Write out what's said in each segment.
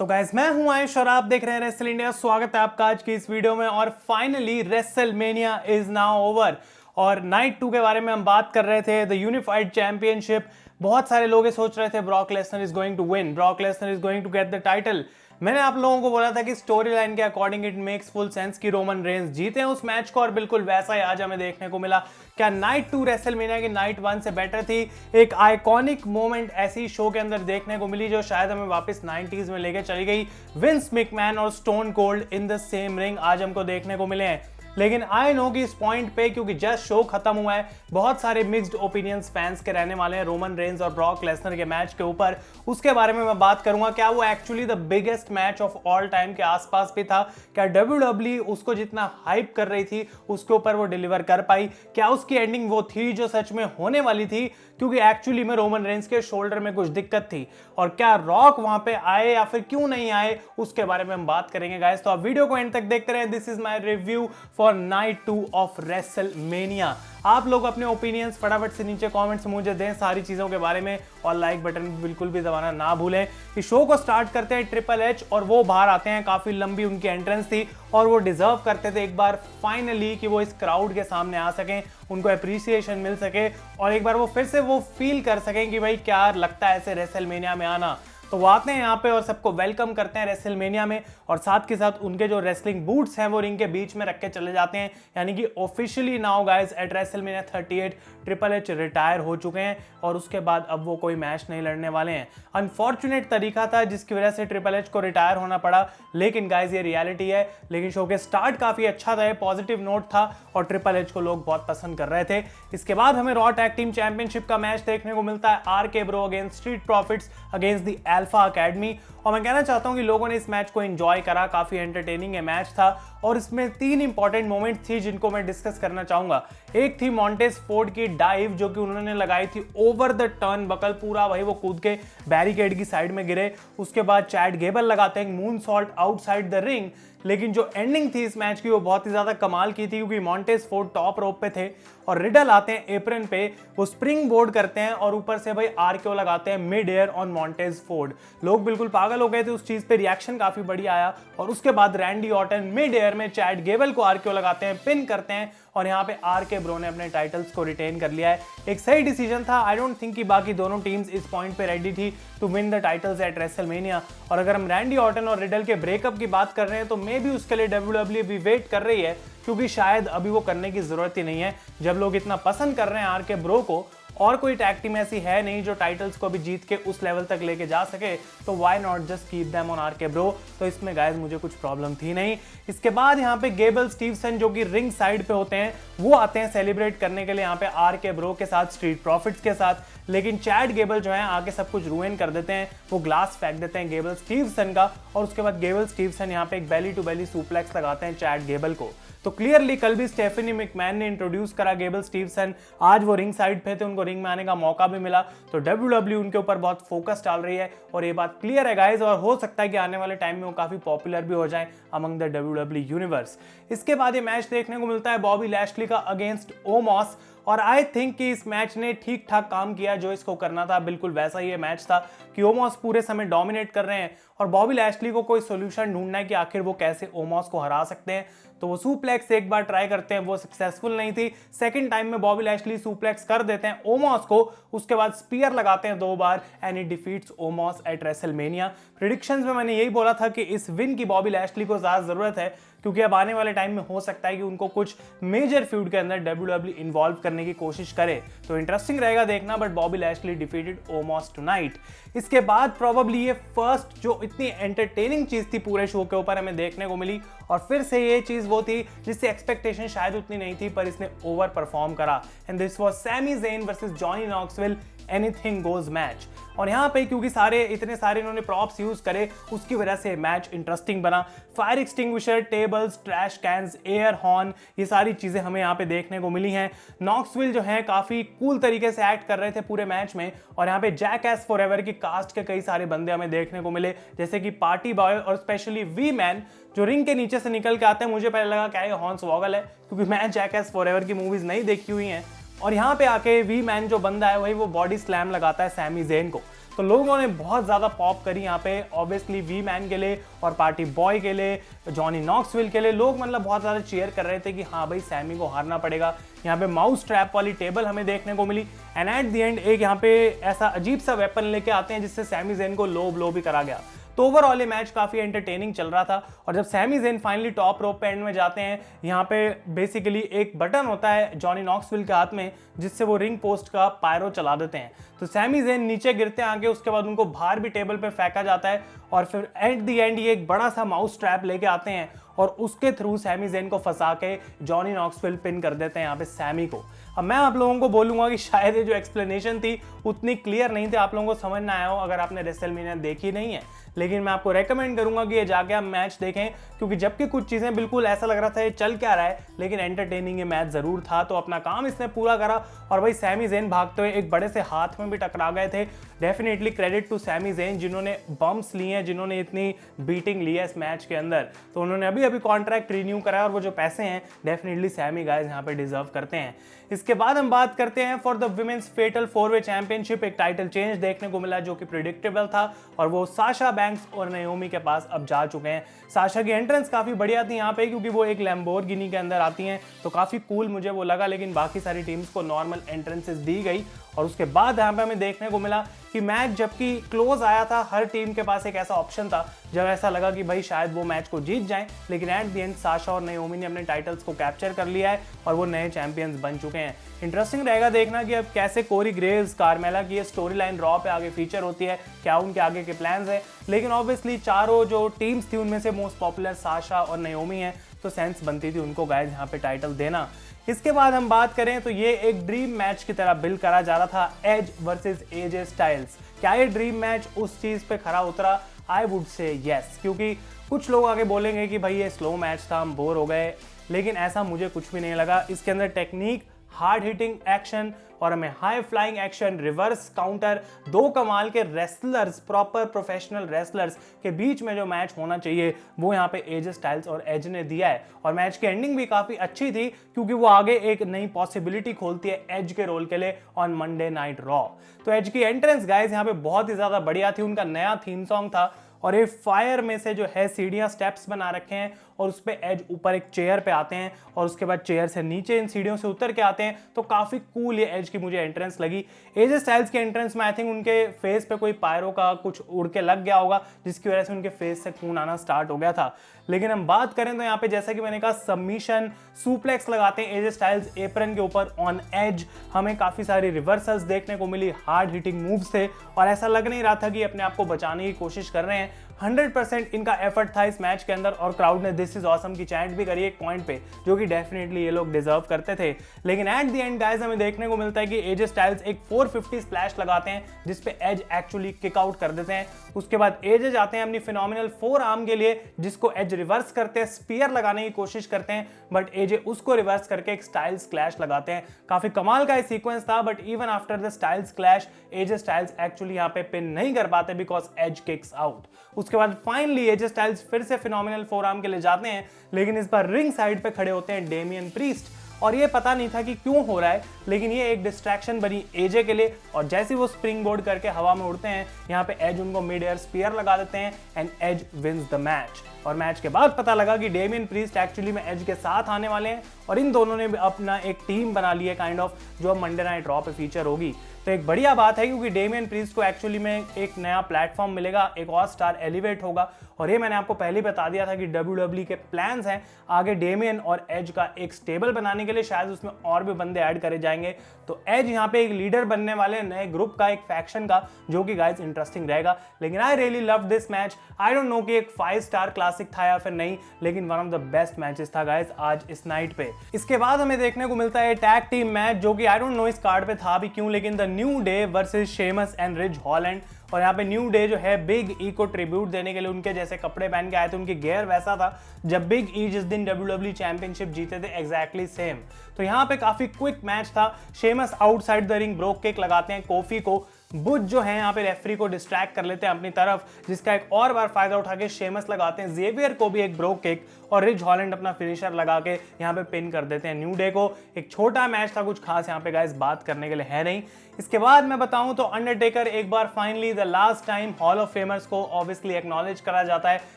तो गाइस मैं हूं आयुष और आप देख रहे हैं रेसल इंडिया। स्वागत है आपका आज की इस वीडियो में। और finally WrestleMania is now over और नाइट 2 के बारे में हम बात कर रहे थे, द यूनिफाइड चैंपियनशिप। बहुत सारे लोग ये सोच रहे थे Brock Lesnar is going to win, Brock Lesnar is going to get the title. मैंने आप लोगों को बोला था कि स्टोरी लाइन के according it makes full sense कि रोमन रेंस जीते हैं उस मैच को, और बिल्कुल वैसा ही आज हमें देखने को मिला। क्या नाइट 2 रेसलमेनिया की नाइट 1 से बेटर थी? एक आइकॉनिक मोमेंट ऐसी शो के अंदर देखने को मिली जो शायद हमें वापस 90s में लेके चली गई। विंस मैकमैन और stone cold in the same ring आज हमको देखने को मिले हैं। लेकिन आई नो कि इस पॉइंट पे, क्योंकि जस्ट शो खत्म हुआ है, बहुत सारे मिक्स्ड ओपिनियंस फैंस के रहने वाले हैं रोमन रेंस और ब्रॉक लेसनर के मैच के ऊपर। उसके बारे में मैं बात करूंगा। क्या वो actually the biggest match of all time के आसपास भी था? क्या WWE उसको जितना हाइप कर रही थी उसके ऊपर वो डिलीवर कर पाई? क्या उसकी एंडिंग वो थी जो सच में होने वाली थी, क्योंकि एक्चुअली में रोमन रेंस के शोल्डर में कुछ दिक्कत थी? और क्या रॉक वहां पे आए या फिर क्यों नहीं आए, उसके बारे में हम बात करेंगे गाइस। तो आप वीडियो को एंड तक देखते रहे। This is my review for night 2 of WrestleMania. आप लोग अपने ओपिनियंस फटाफट से नीचे कमेंट्स में मुझे दें सारी चीजों के बारे में, और लाइक बटन बिल्कुल भी दबाना ना भूलें। इस शो को स्टार्ट करते हैं ट्रिपल एच, और वो बाहर आते हैं। काफी लंबी उनकी एंट्रेंस थी और वो डिजर्व करते थे एक बार फाइनली कि वो इस क्राउड के सामने आ सकें, उनको अप्रिसिएशन मिल सके, और एक बार वो फिर से वो फील कर सकें कि भाई क्या लगता है ऐसे रेसलमेनिया में आना। तो वो आते हैं यहाँ पे और सबको वेलकम करते हैं रेसलमेनिया में, और साथ के साथ उनके जो रेसलिंग बूट्स हैं वो रिंग के बीच में रख के चले जाते हैं। यानी कि officially now guys eight WrestleMania 38 triple H retire हो चुके हैं, और उसके बाद अब वो कोई मैच नहीं लड़ने वाले हैं। अनफॉर्चुनेट तरीका था जिसकी वजह से ट्रिपल एच को रिटायर होना पड़ा, लेकिन गाइस ये रियलिटी है। लेकिन शो के स्टार्ट काफी अच्छा था, पॉजिटिव नोट था, और ट्रिपल एच को लोग बहुत पसंद कर रहे थे। इसके बाद हमें रॉ टैग टीम चैंपियनशिप का मैच देखने को मिलता है, RK Bro against street profits against the alpha academy. और मैं कहना चाहता हूं कि लोगों ने इस मैच को एंजॉय करा, काफी एंटरटेनिंग है मैच था, और इसमें 3 इंपॉर्टेंट मोमेंट थी जिनको मैं डिस्कस करना चाहूंगा। एक थी मॉन्टेज फोर्ड की डाइव, जो कि उन्होंने लगाई थी ओवर द टर्न बकल, पूरा वही वो कूद के बैरिकेड की साइड में गिरे। उसके बाद चैड गेबल लगाते हैं moon salt outside the ring. लेकिन जो एंडिंग थी इस मैच की वो बहुत ही ज्यादा कमाल की थी, क्योंकि मॉन्टेज फोर्ड टॉप रोप पे थे और रिडल आते हैं एप्रन पे, वो स्प्रिंग बोर्ड करते हैं और ऊपर से भाई आरकेओ लगाते हैं mid air on montage Ford. लोग बिल्कुल पागल हो गए थे उस चीज पे, रिएक्शन काफी बढ़िया आया। और उसके बाद रैंडी ऑर्टन मिड एयर में चैड गेबल को आरकेओ लगाते हैं, पिन करते हैं, और यहाँ पे आरके ब्रो ने अपने टाइटल्स को रिटेन कर लिया है। एक सही डिसीजन था। आई डोंट थिंक कि बाकी दोनों टीम्स इस पॉइंट पे रेडी थी to win the titles at WrestleMania. और अगर हम रैंडी ऑर्टन और रिडल के ब्रेकअप की बात कर रहे हैं तो मे भी उसके लिए WWE भी वेट कर रही है, क्योंकि शायद अभी वो करने की जरूरत ही नहीं है। जब लोग इतना पसंद कर रहे हैं आरके ब्रो को, और कोई टैग टीम ऐसी है नहीं जो टाइटल्स को भी जीत के उस लेवल तक लेके जा सके, तो why not just keep them on RK Bro. तो इसमें गाइस मुझे कुछ प्रॉब्लम थी नहीं। इसके बाद यहाँ पे गेबल स्टीवसन जो कि रिंग साइड पे होते हैं, वो आते हैं सेलिब्रेट करने के लिए यहाँ पे आरके ब्रो के साथ, स्ट्रीट प्रॉफिट्स के साथ। लेकिन चैड गेबल जो है आके सब कुछ रूइन कर देते हैं, वो ग्लास फेंक देते हैं गेबल स्टीवसन का, और उसके बाद गेबल स्टीवसन यहाँ पे एक बेली टू बेली सुप्लेक्स लगाते हैं चैड गेबल को। तो क्लियरली कल भी स्टेफनी मैकमैन ने इंट्रोड्यूस करा गेबल स्टीवसन, आज वो रिंग साइड पे थे, उनको रिंग में आने का मौका भी मिला। तो WWE उनके ऊपर बहुत फोकस डाल रही है, और ये बात क्लियर है गाइस, और हो सकता है कि आने वाले टाइम में वो काफी पॉपुलर भी हो जाए अमंग द WWE यूनिवर्स। इसके बाद ये मैच देखने को मिलता है बॉबी लैशली का अगेंस्ट ओमॉस, और आई थिंक कि इस मैच ने ठीक ठाक काम किया जो इसको करना था। बिल्कुल वैसा ही ये मैच था कि ओमॉस पूरे समय डोमिनेट कर रहे हैं, और बॉबी लैशली को कोई सोल्यूशन ढूंढना है कि आखिर वो कैसे ओमॉस को हरा सकते हैं। तो वो सुप्लेक्स एक बार ट्राई करते हैं, वो सक्सेसफुल नहीं थी। सेकंड टाइम में बॉबी लैशली सुप्लेक्स कर देते हैं ओमॉस को, उसके बाद स्पीयर लगाते हैं 2 बार, and it defeats Omos at WrestleMania. Predictions में मैंने यही बोला था कि इस विन की बॉबी लैशली को ज्यादा जरूरत है, क्योंकि अब आने वाले टाइम में हो सकता है कि उनको कुछ मेजर फ्यूड के अंदर WWE इन्वॉल्व करने की कोशिश करे। तो इंटरेस्टिंग रहेगा देखना, but Bobby Lashley defeated Omos tonight. इसके बाद प्रोबेबली ये फर्स्ट जो इतनी एंटरटेनिंग चीज थी पूरे शो के ऊपर हमें देखने को मिली, और फिर से ये चीज वो थी जिससे एक्सपेक्टेशन शायद उतनी नहीं थी, पर इसने ओवर परफॉर्म करा। And this was Sami Zayn versus Johnny Knoxville anything goes match. और यहाँ पे क्योंकि इतने सारे इन्होंने प्रॉप्स यूज करे, उसकी वजह से मैच इंटरेस्टिंग बना। Fire extinguisher, tables, trash cans, air horn, ये सारी चीजें हमें यहाँ पे देखने को मिली हैं। नॉक्सविल जो है काफी कूल तरीके से एक्ट कर रहे थे पूरे मैच में, और यहाँ पे जैकएस फॉरएवर की कास्ट के कई सारे बंदे हमें देखने को मिले, जैसे कि पार्टी बॉय और स्पेशली वी मैन जो रिंग के नीचे से निकल के आते हैं। मुझे पहले लगा क्या ये हॉर्न्स वॉगल है, क्योंकि मैं जैकएस फॉरएवर की मूवीज नहीं देखी हुई हैं। और यहाँ पे आके वी मैन जो बंदा है वही वो बॉडी स्लैम लगाता है सैमी ज़ेन को। तो लोगों ने बहुत ज़्यादा पॉप करी यहाँ पे ऑब्वियसली वी मैन के लिए और पार्टी बॉय के लिए, जॉनी नॉक्सविल के लिए। लोग मतलब बहुत ज़्यादा चीयर कर रहे थे कि हाँ भाई सैमी को हारना पड़ेगा। यहाँ पे माउस ट्रैप वाली टेबल हमें देखने को मिली एंड एट द एंड एक यहाँ पे ऐसा अजीब सा वेपन लेके आते हैं जिससे सैमी ज़ेन को लो ब्लो भी करा गया। तो ओवरऑल ये मैच काफ़ी एंटरटेनिंग चल रहा था। और जब Sami Zayn finally top rope पे एंड में जाते हैं, यहाँ पे बेसिकली एक बटन होता है जॉनी नॉक्सविल के हाथ में जिससे वो रिंग पोस्ट का पायरो चला देते हैं। तो सैमी ज़ेन नीचे गिरते हैं आगे, उसके बाद उनको बाहर भी टेबल पे फेंका जाता है और फिर एट द एंड ये एक बड़ा सा माउस ट्रैप लेके आते हैं और उसके थ्रू सैमी ज़ेन को फंसा के जॉनी नॉक्सविल पिन कर देते हैं यहाँ पे सैमी को। अब मैं आप लोगों को बोलूंगा कि शायद ये जो एक्सप्लेनेशन थी उतनी क्लियर नहीं थी, आप लोगों को समझ ना आया हो अगर आपने रेसलमेनिया देखी नहीं है। लेकिन मैं आपको रेकमेंड करूंगा कि ये जाके आप मैच देखें, क्योंकि जबकि कुछ चीज़ें बिल्कुल ऐसा लग रहा था ये चल क्या रहा है, लेकिन एंटरटेनिंग ये मैच ज़रूर था। तो अपना काम इसने पूरा करा और भाई सैमी ज़ेन भागते हुए एक बड़े से हाथ में भी टकरा गए थे। Definitely credit to Sami Zayn जिन्होंने बम्प्स लिए हैं, जिन्होंने इतनी बीटिंग ली है इस मैच के अंदर। तो उन्होंने अभी अभी कॉन्ट्रैक्ट रिन्यू करा और वो जो पैसे हैं डेफिनेटली सैमी गाइस यहाँ पे डिजर्व करते हैं। इसके बाद हम बात करते हैं फॉर द विमेंस फेटल 4-वे चैंपियनशिप। एक टाइटल चेंज देखने को मिला जो कि प्रिडिक्टेबल था और वो साशा बैंक्स और नाओमी के पास अब जा चुके हैं। साशा की एंट्रेंस काफी बढ़िया थी यहाँ पे क्योंकि वो एक लैम्बोर्गिनी के अंदर आती हैं, तो काफी कूल मुझे वो लगा। लेकिन बाकी सारी टीम्स को नॉर्मल एंट्रेंसेस दी गई और उसके बाद यहाँ पे हमें देखने को मिला कि मैच जबकि क्लोज आया था, हर टीम के पास एक ऐसा ऑप्शन था जब ऐसा लगा कि भाई शायद वो मैच को जीत जाएं, लेकिन एट द एंड साशा और नाओमी ने अपने टाइटल्स को कैप्चर कर लिया है और वो नए चैंपियंस बन चुके हैं। इंटरेस्टिंग रहेगा देखना कि अब कैसे कोरी ग्रेव्स कार्मेला की स्टोरी लाइन रॉ पे आगे फीचर होती है, क्या उनके आगे के प्लान्स है। लेकिन ऑब्वियसली चारों जो टीम्स थी उनमें से मोस्ट पॉपुलर साशा और नाओमी है, तो सेंस बनती थी उनको गाइस यहाँ पे टाइटल देना। इसके बाद हम बात करें तो ये एक ड्रीम मैच की तरह बिल्ड करा जा रहा था, एज वर्सेस एजे स्टाइल्स। क्या ये ड्रीम मैच उस चीज पे खरा उतरा? आई वुड से यस, क्योंकि कुछ लोग आगे बोलेंगे कि भाई ये स्लो मैच था, हम बोर हो गए, लेकिन ऐसा मुझे कुछ भी नहीं लगा। इसके अंदर टेक्निक, हार्ड हिटिंग एक्शन और हमें high flying action, reverse counter, दो कमाल के रेसलर्स, प्रॉपर प्रोफेशनल रेसलर्स के बीच में जो मैच होना चाहिए वो यहाँ पे एजे स्टाइल्स और एज ने दिया है। और मैच की एंडिंग भी काफी अच्छी थी क्योंकि वो आगे एक नई पॉसिबिलिटी खोलती है एज के रोल के लिए ऑन मंडे नाइट रॉ। तो एज की एंट्रेंस गाइस यहाँ पे बहुत ही ज्यादा बढ़िया थी, उनका नया थीम सॉन्ग था और ये फायर में से जो है सीढ़ियां स्टेप्स बना रखे हैं और उस पे एज ऊपर एक चेयर पे आते हैं और उसके बाद चेयर से नीचे इन सीढ़ियों से उतर के आते हैं। तो काफी कूल ये एज की मुझे एंट्रेंस लगी। एजे स्टाइल्स की एंट्रेंस में आई थिंक उनके फेस पे कोई पायरो का कुछ उड़ के लग गया होगा जिसकी वजह से उनके फेस से खून आना स्टार्ट हो गया था। लेकिन हम बात करें तो यहाँ पे जैसा कि मैंने कहा सबमिशन सुप्लेक्स लगाते हैं एजे स्टाइल्स एप्रन के ऊपर ऑन एज। हमें काफी सारी रिवर्सल्स देखने को मिली, हार्ड हिटिंग मूव्स थे और ऐसा लग नहीं रहा था कि अपने आप को बचाने की कोशिश कर रहे हैं। 100% इनका एफर्ट था इस मैच के अंदर और क्राउड ने दिस इज ऑसम की चैंट भी करी एक पॉइंट पे, जो कि डेफिनेटली ये लोग डिजर्व करते थे। लेकिन एट द एंड गाइस हमें देखने को मिलता है कि एजे स्टाइल्स एक 450 स्प्लैश लगाते हैं जिस पे एज एक्चुअली किक आउट कर देते हैं। उसके बाद एजे जाते हैं अपनी फिनोमिनल 4 आर्म के लिए जिसको एज रिवर्स करते हैं, स्पीयर लगाने की कोशिश करते हैं, बट एजे उसको रिवर्स करके एक स्टाइल्स क्लैश लगाते हैं। काफी कमाल का सीक्वेंस था, but even after the styles clash AJ Styles actually यहाँ पे पिन नहीं कर पाते बिकॉज एज किक्स आउट। उसके बाद फाइनली एजे स्टाइल्स फिर से फिनोमिनल 4 आर्म के लिए जाते हैं, लेकिन इस बार रिंग साइड पे खड़े होते हैं डेमियन प्रीस्ट और ये पता नहीं था कि क्यों हो रहा है, लेकिन ये एक डिस्ट्रैक्शन बनी एजे के लिए। और जैसे वो स्प्रिंग बोर्ड करके हवा में उड़ते हैं, यहाँ पे एज उनको मिड एयर स्पीयर लगा देते हैं and Edge wins the match. और मैच के बाद पता लगा कि डेमियन प्रीस्ट एक्चुअली में एज के साथ आने वाले हैं और इन दोनों ने भी अपना एक टीम बना ली है काइंड ऑफ, जो Monday Night raw pay feature होगी। तो एक बढ़िया बात है क्योंकि डेमियन प्रीस्ट को एक्चुअली में एक नया प्लेटफॉर्म मिलेगा, एक और स्टार एलिवेट होगा। और ये मैंने आपको पहले बता दिया था कि WWE के प्लान्स हैं आगे डेमियन और एज का एक स्टेबल बनाने के लिए, शायद उसमें और भी बंदे ऐड करे जाएंगे। तो एज यहाँ पे एक लीडर बनने वाले नए ग्रुप का, एक फैक्शन का, जो कि गाइस इंटरेस्टिंग रहेगा। लेकिन I really love this match. I don't know कि एक 5 स्टार क्लासिक था या फिर नहीं, लेकिन one of the best matches था गाइस आज इस नाइट पे। इसके बाद हमें देखने को मिलता है टैग टीम मैच, जो कि आई डोंट नो इस कार्ड पे था भी क्यों, लेकिन the new day versus Sheamus and ridge Holland. और यहाँ पे न्यू डे जो है बिग ई को ट्रिब्यूट देने के लिए उनके जैसे कपड़े पहन के आए थे, उनकी गियर वैसा था जब बिग ई जिस दिन WWE चैंपियनशिप जीते थे, एग्जैक्टली सेम। तो यहाँ पे काफी क्विक मैच था। Sheamus outside the ring broke kick लगाते हैं कोफी को, बुच जो है यहाँ पे रेफरी को डिस्ट्रैक्ट कर लेते हैं अपनी तरफ, जिसका एक और बार फायदा उठा के शेमस लगाते हैं जेवियर को भी एक ब्रो किक, और रिच हॉलैंड अपना फिनिशर लगा के यहाँ पे पिन कर देते हैं न्यू डे को। एक छोटा मैच था, कुछ खास यहाँ पे गाइस बात करने के लिए है नहीं। इसके बाद मैं बताऊं तो अंडरटेकर एक बार finally the last time Hall of Famers को ऑब्वियसली एक्नॉलेज करा जाता है।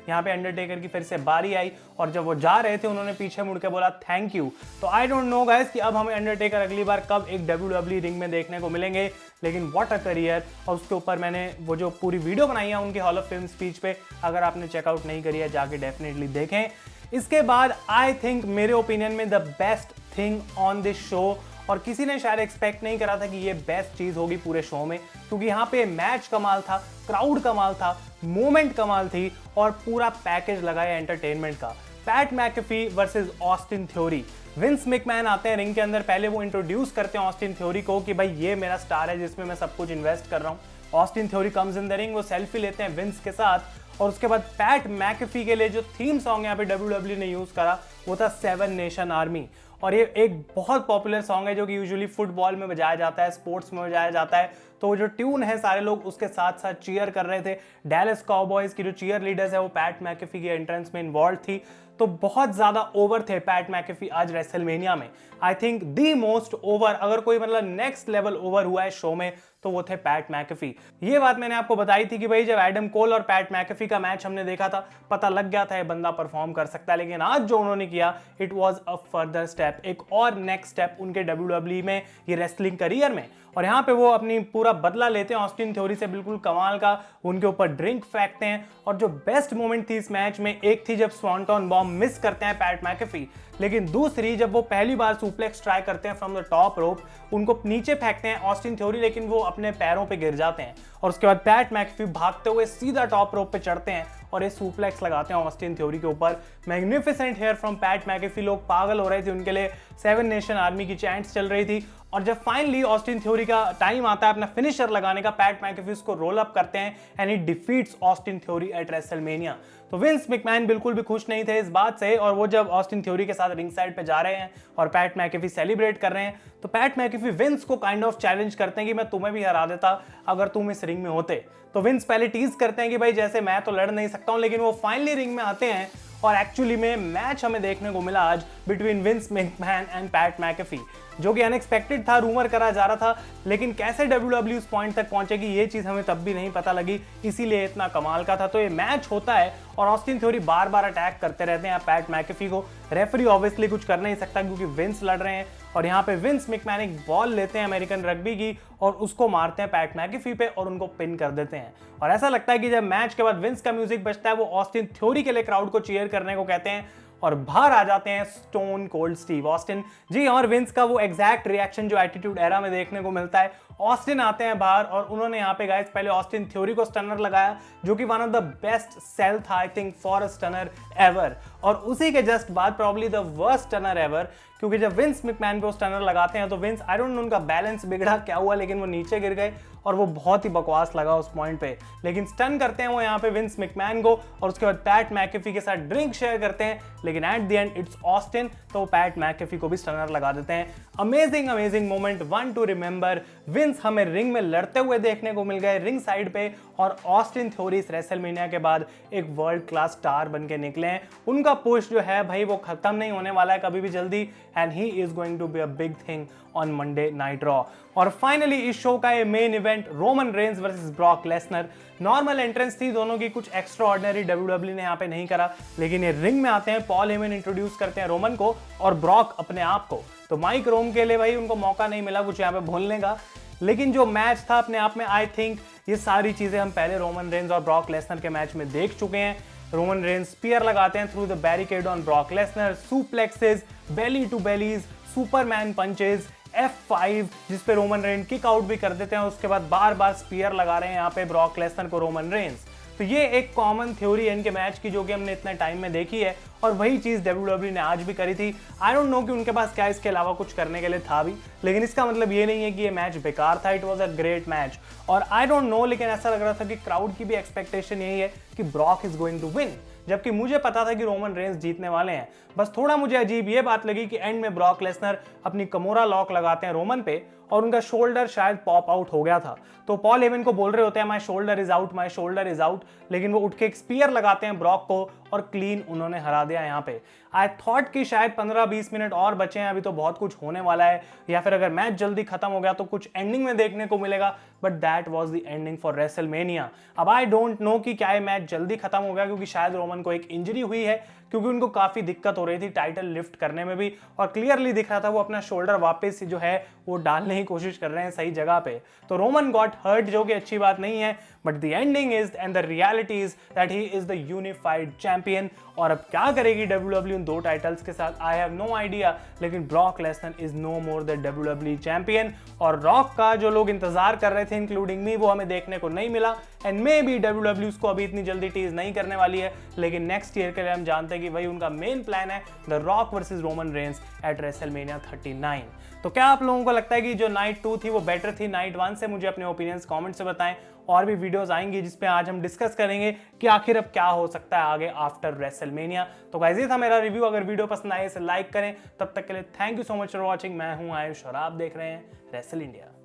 यहाँ पे अंडरटेकर की फिर से बारी आई और जब वो जा रहे थे उन्होंने पीछे मुड़ के बोला थैंक यू। तो आई डोंट नो गाइस कि अब हमें अंडरटेकर अगली बार कब एक WWE रिंग में देखने को मिलेंगे, लेकिन व्हाट अ करियर। और उसके ऊपर मैंने वो जो पूरी वीडियो बनाई है उनकी हॉल ऑफ फेम स्पीच पे, अगर आपने चेकआउट नहीं करी है जाके डेफिनेटली देखें। इसके बाद आई थिंक मेरे ओपिनियन में the best thing on this show, और किसी ने शायद एक्सपेक्ट नहीं करा था कि ये बेस्ट चीज होगी पूरे शो में, क्योंकि यहाँ पे मैच कमाल था, क्राउड कमाल था, मोमेंट कमाल थी और पूरा पैकेज लगा है एंटरटेनमेंट का। PAT McAfee versus Austin theory. Vince McMahon आते हैं रिंग के अंदर, पहले वो इंट्रोड्यूस करते हैं ऑस्टिन थ्योरी को कि भाई ये मेरा स्टार है जिसमें मैं सब कुछ इन्वेस्ट कर रहा हूँ। Austin theory comes in the ring, वो सेल्फी लेते हैं विंस के साथ, और उसके बाद पैट मैकेफी के लिए जो थीम सॉन्ग यहाँ पे WWE ने यूज करा वो था 7 नेशन आर्मी। और ये एक बहुत पॉपुलर सॉन्ग है जो कि यूजुअली फुटबॉल में बजाया जाता है, स्पोर्ट्स में बजाया जाता है। तो जो ट्यून है सारे लोग उसके साथ साथ चीयर कर रहे थे। डैलस काउबॉयज की जो चीयर लीडर्स है वो पैट मैकेफी के एंट्रेंस में इन्वॉल्व थी। तो बहुत ज्यादा ओवर थे पैट मैकेफी आज रेसलमेनिया में। I think the most over, अगर कोई मतलब नेक्स्ट लेवल ओवर हुआ है शो में तो वो थे पैट मैकेफी। ये बात मैंने आपको बताई थी कि भाई जब एडम कोल और पैट मैकेफी का मैच हमने देखा था पता लग गया था ये बंदा परफॉर्म कर सकता है, लेकिन आज जो उन्होंने किया it was a further step, एक और नेक्स्ट स्टेप उनके WWE में ये रेसलिंग करियर में। और यहाँ पे वो अपनी पूरा बदला लेते हैं ऑस्टिन थ्योरी से, बिल्कुल कमाल का उनके ऊपर ड्रिंक फेंकते हैं। और जो बेस्ट मोमेंट थी इस मैच में, एक थी जब स्वांटन बॉम्ब मिस करते हैं पैट मैकेफी, लेकिन दूसरी जब वो पहली बार सुप्लेक्स ट्राई करते हैं फ्रॉम द टॉप रोप, उनको नीचे फेंकते हैं ऑस्टिन थ्योरी, लेकिन वो अपने पैरों पे गिर जाते हैं। और उसके बाद पैट मैकेफी भागते हुए सीधा टॉप रोप पे चढ़ते हैं और ये सुप्लेक्स लगाते हैं ऑस्टिन थ्योरी के ऊपर। Magnificent hair from Pat McAfee, लोग पागल हो रहे थे, उनके लिए 7 नेशन आर्मी की चैंट्स चल रही थी। और जब फाइनली ऑस्टिन थ्योरी का टाइम आता है अपना फिनिशर लगाने का, पैट मैकेफी उसको रोल अप करते हैं and he defeats Austin theory eight WrestleMania. तो विंस मैकमैन बिल्कुल भी खुश नहीं थे इस बात से, और वो जब ऑस्टिन थ्योरी के साथ रिंग साइड पे जा रहे हैं और पैट मैकेफी सेलिब्रेट कर रहे हैं, तो पैट मैकेफी विंस को काइंड ऑफ चैलेंज करते हैं कि मैं तुम्हें भी हरा देता अगर तुम इस रिंग में होते। तो विंस पहले टीज करते हैं कि भाई जैसे मैं तो लड़ नहीं सकता हूं, लेकिन वो फाइनली रिंग में आते हैं और एक्चुअली में मैच हमें देखने को मिला आज between Vince McMahon and PAT McAfee, जो कि अनएक्सपेक्टेड था, रूमर करा जा रहा था, लेकिन कैसे WWE उस पॉइंट तक पहुंचेगी ये चीज हमें तब भी नहीं पता लगी, इसीलिए इतना कमाल का था। तो ये मैच होता है और ऑस्टिन थ्योरी बार बार अटैक करते रहते हैं पैट मैकेफी को। रेफरी ऑब्वियसली कुछ कर नहीं सकता क्योंकि विंस लड़ रहे हैं, और यहाँ पे विंस मैकमैन एक बॉल लेते हैं अमेरिकन रग्बी की और उसको मारते हैं पैट मैकेफी पे और उनको पिन कर देते हैं। और ऐसा लगता है कि जब मैच के बाद विंस का म्यूजिक बजता है वो ऑस्टिन थ्योरी के लिए क्राउड को चीयर करने को कहते हैं और बाहर आ जाते हैं स्टोन कोल्ड स्टीव ऑस्टिन जी। और विंस का वो एग्जैक्ट रिएक्शन जो एटीट्यूड एरा में देखने को मिलता है, ऑस्टिन आते हैं बाहर और उन्होंने यहाँ पे गाइस पहले ऑस्टिन थ्योरी को स्टनर लगाया, जो कि one of the best sell था I think for a stunner ever. और उसी के जस्ट बाद probably the worst stunner ever, क्योंकि जब विंस मैकमैन पे वो स्टनर लगाते हैं तो विंस, आई डोंट नो उनका बैलेंस बिगड़ा क्या हुआ, लेकिन वो नीचे गिर गए और वो बहुत ही बकवास लगा उस पॉइंट पे। लेकिन स्टन करते हैं वो यहाँ पे विंस मैकमैन को और उसके बाद पैट मैकेफी के साथ ड्रिंक शेयर करते हैं, लेकिन at the end it's Austin, तो पैट मैकेफी को भी स्टनर लगा देते हैं। Amazing amazing moment, one to remember. Vince हमें रिंग में लड़ते हुए देखने को मिल गए रिंग साइड पे, और ऑस्टिन थ्योरी इस रेसलमेनिया के बाद एक वर्ल्ड क्लास स्टार बन के निकले हैं। उनका पुश जो है भाई वो खत्म नहीं होने वाला है कभी भी जल्दी, and he is going to be a big thing on Monday Night Raw. और फाइनली इस शो का ये main event Roman Reigns versus Brock Lesnar. Normal entrance थी दोनों की, कुछ एक्स्ट्रा ऑर्डिनरी WWE ने यहाँ पे नहीं करा, लेकिन ये रिंग में आते हैं, पॉल हेमन इंट्रोड्यूस करते हैं रोमन को और ब्रॉक अपने आप को। तो माइक रोम के लिए भाई उनको मौका नहीं मिला कुछ यहाँ पे बोलने का, लेकिन जो मैच था अपने आप में आई थिंक ये सारी चीजें हम पहले रोमन रेंज और ब्रॉक लेसनर के मैच में देख चुके हैं। रोमन रेंज स्पीयर लगाते हैं through the barricade on Brock Lesnar, suplexes, belly to bellies, Superman punches, F5 जिस पे रोमन रेंज किक आउट भी कर देते हैं, उसके बाद बार बार स्पीयर लगा रहे हैं यहाँ पे ब्रॉक लेसनर को रोमन रेंज। तो ये एक कॉमन थ्योरी है इनके मैच की जो कि हमने इतने टाइम में देखी है, और वही चीज WWE ने आज भी करी थी। आई डोंट नो कि उनके पास क्या इसके अलावा कुछ करने के लिए था भी, लेकिन इसका मतलब ये नहीं है कि ये मैच बेकार था। It was a great match, और आई डोंट नो, लेकिन ऐसा लग रहा था कि क्राउड की भी एक्सपेक्टेशन यही है कि Brock is going to win, जबकि मुझे पता था कि रोमन रेंज जीतने वाले हैं। बस थोड़ा मुझे अजीब ये बात लगी कि एंड में ब्रॉक लेसनर अपनी कमोरा लॉक लगाते हैं रोमन पे और उनका शोल्डर शायद पॉप आउट हो गया था। तो पॉल हेमन को बोल रहे होते हैं my shoulder is out, my shoulder is out, लेकिन वो उठ के एक स्पीयर लगाते हैं ब्रॉक को और क्लीन उन्होंने हरा दिया यहाँ पे। आई थॉट कि शायद 15-20 मिनट और बचे हैं, अभी तो बहुत कुछ होने वाला है, या फिर अगर मैच जल्दी खत्म हो गया तो कुछ एंडिंग में देखने को मिलेगा, but that was the ending for WrestleMania. अब आई डोंट नो कि क्या ये मैच जल्दी खत्म हो गया क्योंकि शायद रोमन को एक इंजरी हुई है, क्योंकि उनको काफी दिक्कत हो रही थी टाइटल लिफ्ट करने में भी, और क्लियरली दिख रहा था वो अपना शोल्डर वापस जो है वो डालने की कोशिश कर रहे हैं सही जगह पे। तो रोमन गॉट हर्ट, जो कि अच्छी बात नहीं है, but the ending is and the reality is that he is the unified champion. और अब क्या करेगी WWE इन 2 टाइटल्स के साथ, आई हैव नो आइडिया, लेकिन Brock Lesnar is no more the WWE champion. और रॉक का जो लोग इंतजार कर रहे थे इंक्लूडिंग मी, वो हमें देखने को नहीं मिला, एंड मे बी WWE उसको अभी इतनी जल्दी टीज नहीं करने वाली है, लेकिन नेक्स्ट ईयर के लिए हम जानते हैं कि वही उनका मेन प्लान है, the rock versus Roman Reigns eight WrestleMania 39। तो क्या आप लोगों को लगता है कि जो नाइट 2 थी वो बेटर थी नाइट 1 से? मुझे अपने ओपिनियंस कमेंट से बताएं। और भी वीडियोस आएंगी जिसपे आज हम डिस्कस करेंगे कि आखिर अब क्या हो सकता है आगे आफ्टर रेसलमेनिया। तो गाइस ये था मेरा रिव्यू। अगर वीडियो पसंद आए इसे लाइक करें। तब तक के लिए thank you so much for watching. मैं हूं आयुष और आप देख रहे हैं रेसल इंडिया।